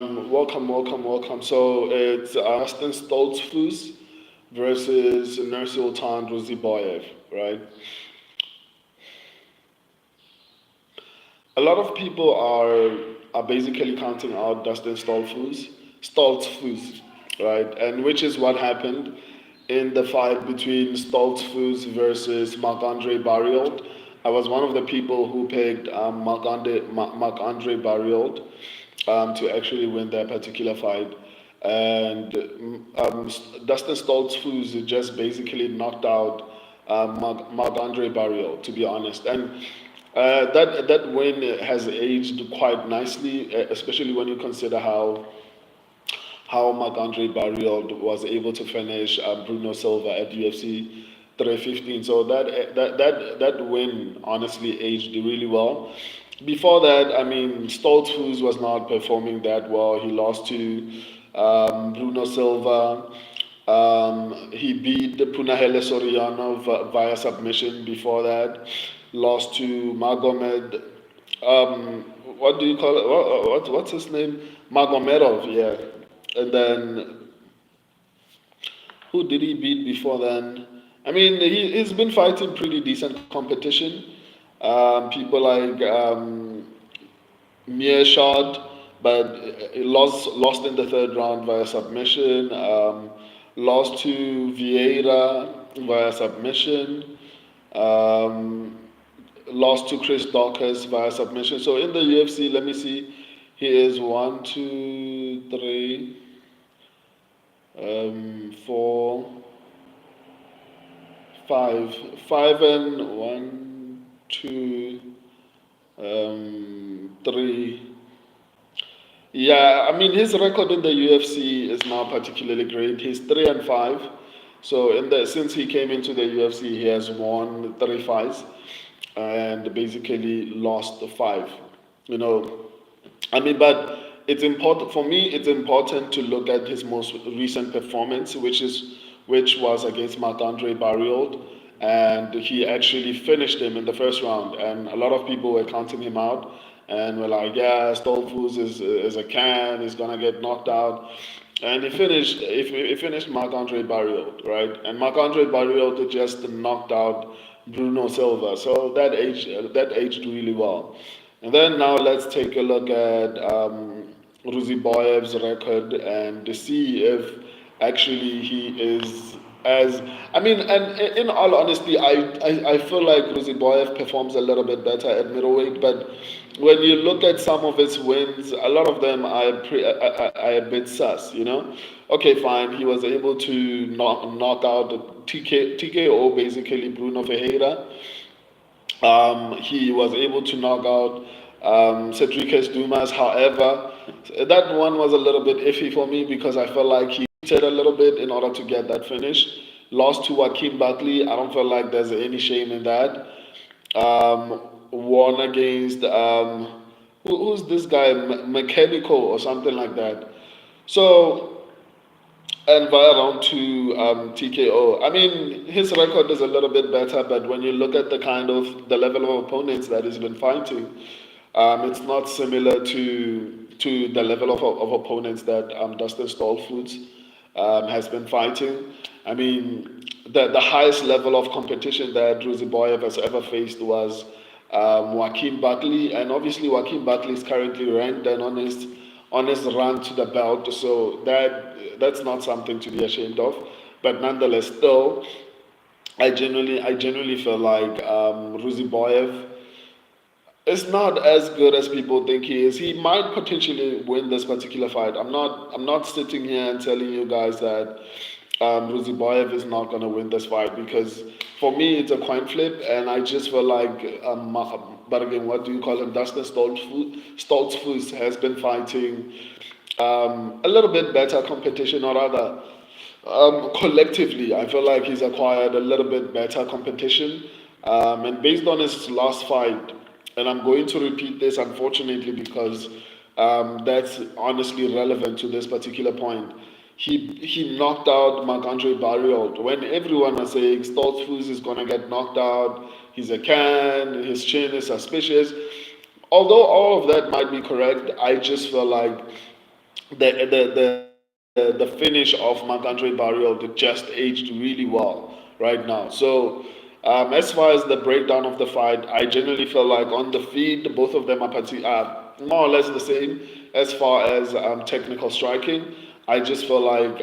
Welcome. So it's Dustin Stoltzfus versus Nursulton Ruziboev, right? A lot of people are basically counting out Dustin Stoltzfus, right? And which is what happened in the fight between Stoltzfus versus Marc-Andre Barriault. I was one of the people who picked Marc-Andre Barriault to actually win that particular fight. And Dustin Stoltzfus just basically knocked out Marc-Andre Barriault, to be honest. And that win has aged quite nicely, especially when you consider how Marc-Andre Barriault was able to finish Bruno Silva at UFC 315. So that win honestly aged really well. Before that, I mean, Stoltzfus was not performing that well. He lost to Bruno Silva. He beat Punahele Soriano via submission before that. Lost to Magomed. What do you call it? What's his name? Magomedov, yeah. And then who did he beat before then? I mean, he's been fighting pretty decent competition. People like Mearshad, but he lost in the third round via submission. Lost to Vieira via submission. Um, Lost to Chris Dawkins via submission. So in the UFC, let me see. He is one, two, three, four, five and one, two, three. Yeah, I mean his record in the UFC is not particularly great. He's 3-5. So since he came into the UFC, he has won 3 fights and basically lost 5. You know, I mean, but it's important for me. It's important to look at his most recent performance, which was against Marc-Andre Barriault, and he actually finished him in the first round. And a lot of people were counting him out, and were like, "Yeah, Stoltzfus is a can. He's gonna get knocked out." And he finished Marc-Andre Barriault, right? And Marc-Andre Barriault just knocked out Bruno Silva. So that aged really well. And then now let's take a look at Ruziboev's record and to see if actually he is as I mean, and in all honesty, I feel like Ruziboev performs a little bit better at middleweight, but when you look at some of his wins, a lot of them are a bit sus, you know. Okay, fine, he was able to knock out TKO basically Bruno Ferreira. He was able to knock out Cedricus Dumas. However, that one was a little bit iffy for me because I felt like he cheated a little bit in order to get that finish. Lost to Joaquin Buckley. I don't feel like there's any shame in that. Won against who's this guy, Mechanical or something like that. So and via round two TKO. I mean, his record is a little bit better, but when you look at the level of opponents that he's been fighting, it's not similar to the level of opponents that Dustin Stoltzfus has been fighting. I mean, the highest level of competition that Ruziboev has ever faced was Joaquin Buckley, and obviously Joaquin Buckley is currently ranked and on his run to the belt, so that's not something to be ashamed of. But nonetheless, still, I genuinely feel like Ruziboev is not as good as people think he is. He might potentially win this particular fight. I'm not sitting here and telling you guys that Ruziboev is not going to win this fight because for me it's a coin flip, and I just feel like but again, what do you call him? Dustin Stoltzfus has been fighting a little bit better competition, or rather, collectively, I feel like he's acquired a little bit better competition. And based on his last fight, and I'm going to repeat this unfortunately because that's honestly relevant to this particular point. He knocked out Marc-Andre Barriault when everyone was saying Stoltzfus is gonna get knocked out. He's a can. His chin is suspicious. Although all of that might be correct, I just feel like the finish of Marc-Andre Barriault just aged really well right now. So as far as the breakdown of the fight, I generally feel like on the feet, both of them are more or less the same as far as technical striking. I just feel like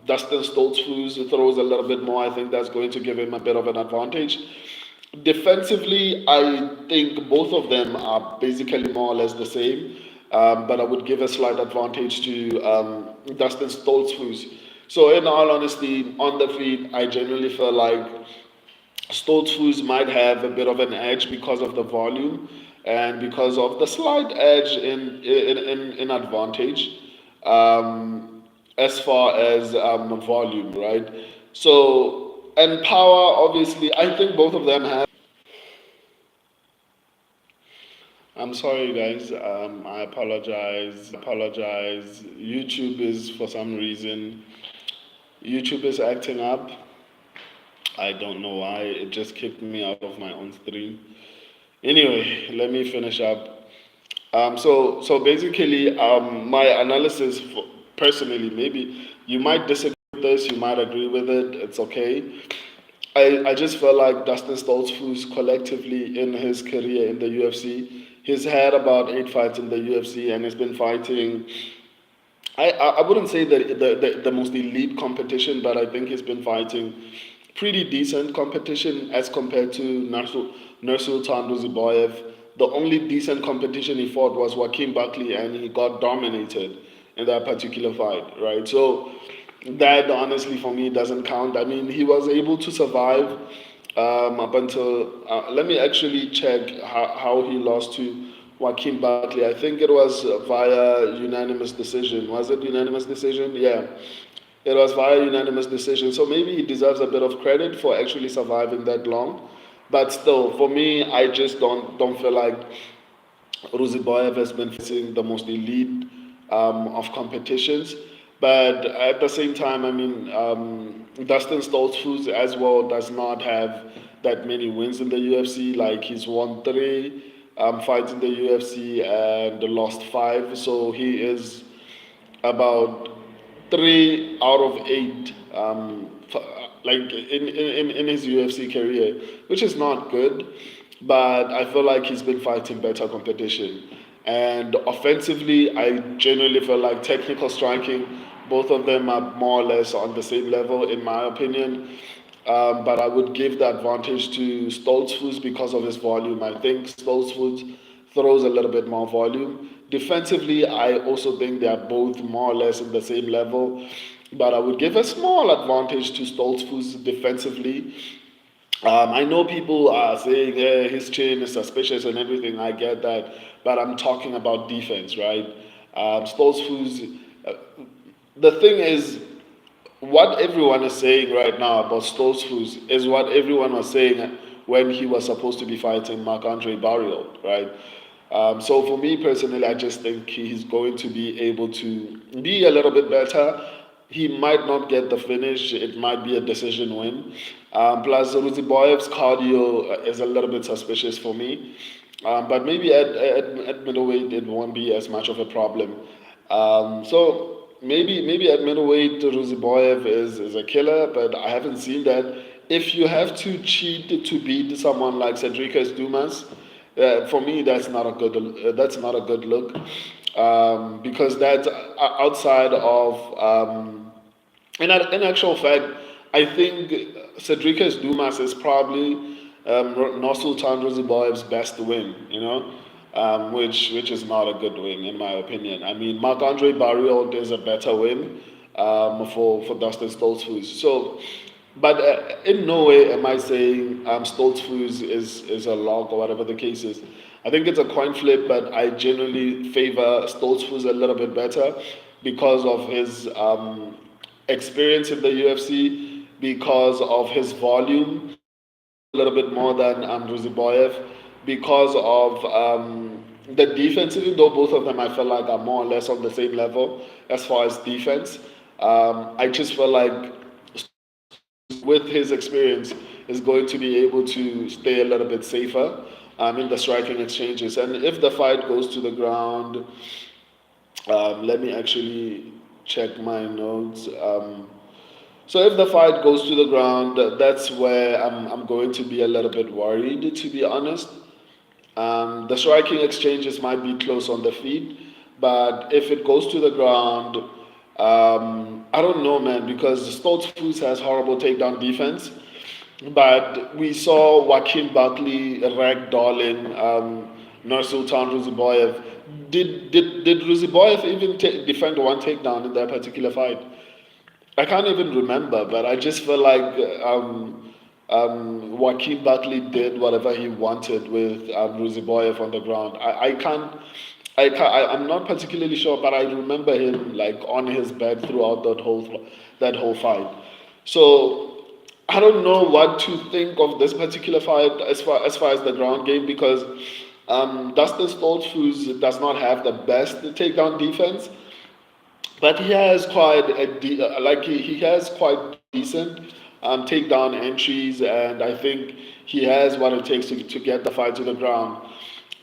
Dustin Stoltzfus throws a little bit more. I think that's going to give him a bit of an advantage. Defensively, I think both of them are basically more or less the same, but I would give a slight advantage to Dustin Stoltzfus. So, in all honesty, on the feet, I generally feel like Stoltzfus might have a bit of an edge because of the volume and because of the slight edge in advantage as far as volume, right? So, and power, obviously, I think both of them have. I'm sorry, guys. I apologize. YouTube is, for some reason, YouTube is acting up. I don't know why. It just kicked me out of my own stream. Anyway, let me finish up. So basically, my analysis, personally, maybe you might disagree with this, you might agree with it. It's okay. I just felt like Dustin Stoltzfus collectively in his career in the UFC, he's had about 8 fights in the UFC and he's been fighting. I wouldn't say the most elite competition, but I think he's been fighting pretty decent competition as compared to Nursulton Ruziboev. The only decent competition he fought was Joaquin Buckley, and he got dominated in that particular fight, right? So that honestly for me doesn't count. I mean, he was able to survive up until. Let me actually check how he lost to Joaquin Buckley. I think it was via unanimous decision. Was it unanimous decision? Yeah. It was via unanimous decision. So maybe he deserves a bit of credit for actually surviving that long. But still, for me, I just don't feel like Ruziboev has been facing the most elite of competitions. But at the same time, I mean, Dustin Stoltzfus as well does not have that many wins in the UFC. Like he's won three fights in the UFC and lost five. So he is about 3 out of 8 like in his UFC career, which is not good. But I feel like he's been fighting better competition. And offensively, I generally feel like technical striking, both of them are more or less on the same level, in my opinion. But I would give the advantage to Stoltzfus because of his volume. I think Stoltzfus throws a little bit more volume. Defensively, I also think they are both more or less in the same level. But I would give a small advantage to Stoltzfus defensively. I know people are saying his chin is suspicious and everything. I get that, but I'm talking about defense, right? Stoltzfus. Uh, the thing is, what everyone is saying right now about Stoltzfus is what everyone was saying when he was supposed to be fighting Marc-Andre Barriault, right? So for me personally, I just think he's going to be able to be a little bit better. He might not get the finish. It might be a decision win. Plus, Ruziboyev's cardio is a little bit suspicious for me. But maybe at middleweight, it won't be as much of a problem. So maybe at middleweight, Ruziboyev is a killer, but I haven't seen that. If you have to cheat to beat someone like Cedricus Dumas, for me that's not a good look because that's outside of in actual fact, I think Cedricus Dumas is probably Nursulton Ruziboev's best win, which is not a good win in my opinion. I mean, Marc-Andre Barriault is a better win for Dustin Stoltzfus. So, but in no way am I saying Stoltzfus is a lock or whatever the case is. I think it's a coin flip, but I generally favor Stoltzfus a little bit better because of his experience in the UFC, because of his volume, a little bit more than Ruziboyev, because of the defense, even though both of them I feel like are more or less on the same level as far as defense. I just feel like with his experience is going to be able to stay a little bit safer in the striking exchanges. And if the fight goes to the ground, Let me actually check my notes. So if the fight goes to the ground, that's where I'm going to be a little bit worried, to be honest. The striking exchanges might be close on the feet, but if it goes to the ground, I don't know, man, because Stoltzfus has horrible takedown defense. But we saw Joaquin Buckley ragdolling Nursulton Ruziboev. Did Ruziboev even defend one takedown in that particular fight? I can't even remember, but I just feel like Joaquin Buckley did whatever he wanted with Ruziboev on the ground. I'm not particularly sure, but I remember him like on his back throughout that whole fight. So I don't know what to think of this particular fight as far as the ground game because Dustin Stoltzfus does not have the best takedown defense, but he has quite he has quite decent takedown entries, and I think he has what it takes to get the fight to the ground.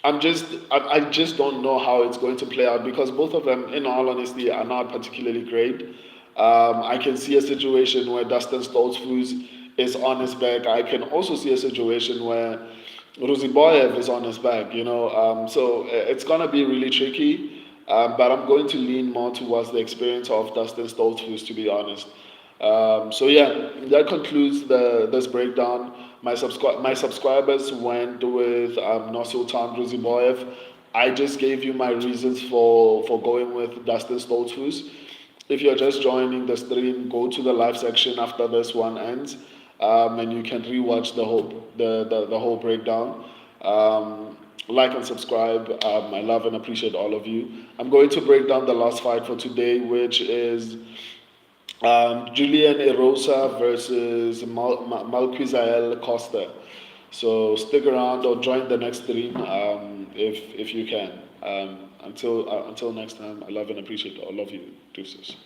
I just don't know how it's going to play out because both of them, in all honesty, are not particularly great. I can see a situation where Dustin Stoltzfus is on his back. I can also see a situation where Ruziboev is on his back. So it's gonna be really tricky. But I'm going to lean more towards the experience of Dustin Stoltzfus, to be honest. So yeah, that concludes this breakdown. My subscribers went with Nursulton Ruziboev. I just gave you my reasons for going with Dustin Stoltzfus. If you're just joining the stream, go to the live section after this one ends, and you can rewatch the whole breakdown. Like and subscribe. I love and appreciate all of you. I'm going to break down the last fight for today, which is Julian Erosa versus Malquizael Costa. So stick around or join the next stream if you can. Until next time, I love and appreciate all of you. Deuces.